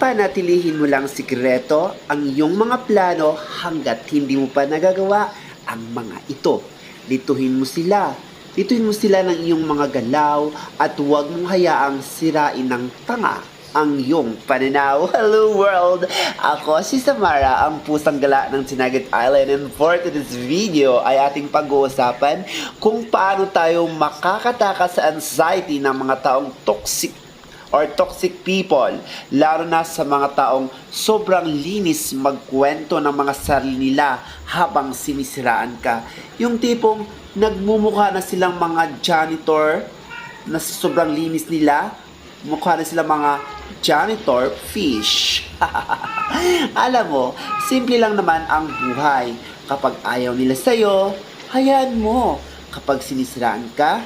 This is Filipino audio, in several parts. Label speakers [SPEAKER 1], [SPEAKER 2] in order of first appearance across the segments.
[SPEAKER 1] Panatilihin mo lang sikreto ang iyong mga plano hanggat hindi mo pa nagagawa ang mga ito. Lituhin mo sila. Lituhin mo sila ng iyong mga galaw at huwag mong hayaang sirain ng tanga ang iyong pananaw. Hello world! Ako si Samara, ang pusang gala ng Sinagat Island, and for today's video ay ating pag-uusapan kung paano tayo makakatakas sa anxiety ng mga taong toxic people, lalo na sa mga taong sobrang linis magkwento ng mga sarili nila habang sinisiraan ka. Yung tipong nagmumukha na silang mga janitor na sobrang linis nila, mukha na silang mga janitor fish. Alam mo, simple lang naman ang buhay. Kapag ayaw nila sa'yo, hayaan mo. Kapag sinisiraan ka,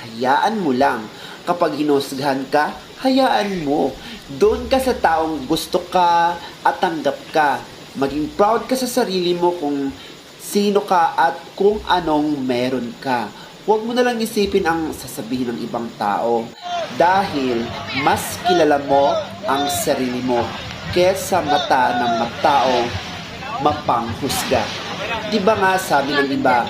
[SPEAKER 1] hayaan mo lang. Kapag hinusgahan ka, hayaan mo. Doon ka sa taong gusto ka at tanggap ka. Maging proud ka sa sarili mo kung sino ka at kung anong meron ka. Huwag mo na lang isipin ang sasabihin ng ibang tao dahil mas kilala mo ang sarili mo kesa mata ng mga taong mapanghusga. Di ba nga sabi ng iba,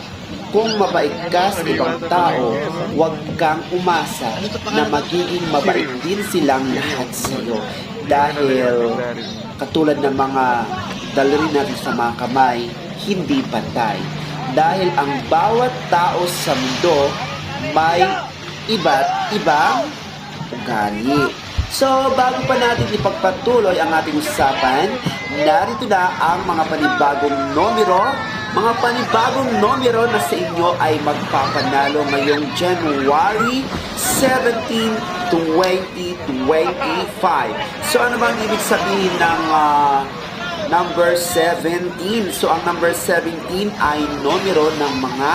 [SPEAKER 1] kung mabait ka sa ibang tao, huwag kang umasa na magiging mabait din silang lahat sa iyo. Dahil katulad ng mga daliri natin sa mga kamay, hindi pantay. Dahil ang bawat tao sa mundo may iba't ibang ugali. So, bago pa natin ipagpatuloy ang ating usapan, narito na ang mga panibagong numero. Mga panibagong numero na sa inyo ay magpapanalo ngayong January 17, 2025. So, ano bang ibig sabihin ng number 17? So, ang number 17 ay numero ng mga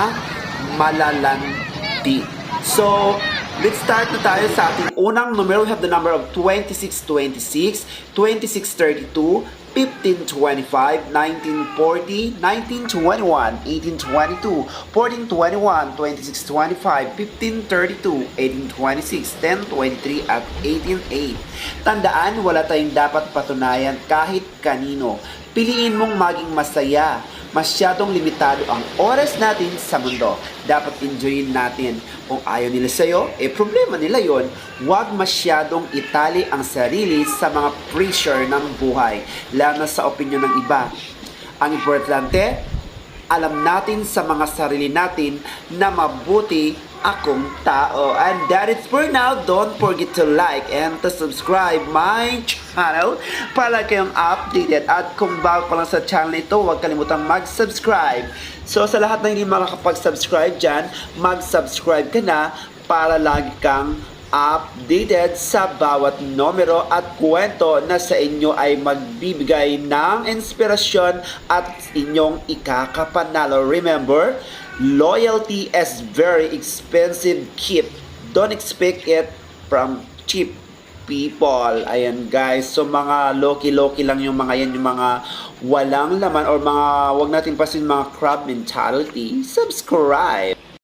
[SPEAKER 1] malalandi. So, let's start na tayo sa ating unang numero. We have the number of 2626, 2632, 1525, 1940, 1921, 1822, 1421, 2625, 1532, 1826, 1023, at 188. Tandaan, wala tayong dapat patunayan kahit kanino. Piliin mong maging masaya. Masyadong limitado ang oras natin sa mundo. Dapat enjoyin natin. Kung ayaw nila sa'yo, problema nila yon. Huwag masyadong itali ang sarili sa mga pressure ng buhay, lalo na sa opinion ng iba. Ang importante, alam natin sa mga sarili natin na mabuti akong tao. And that is for now. Don't forget to like and to subscribe my channel para kayong updated. At kung bago pa lang sa channel ito, huwag kalimutang mag-subscribe. So sa lahat na hindi makakapag-subscribe dyan, mag-subscribe ka na para lagi kang updated sa bawat numero at kwento na sa inyo ay magbibigay ng inspirasyon at inyong ikakapanalo. Remember, loyalty is very expensive gift. Don't expect it from cheap people. Ayan guys, so mga loki-loki lang yung mga yan, yung mga walang laman or mga wag natin pasin mga crab mentality. Subscribe!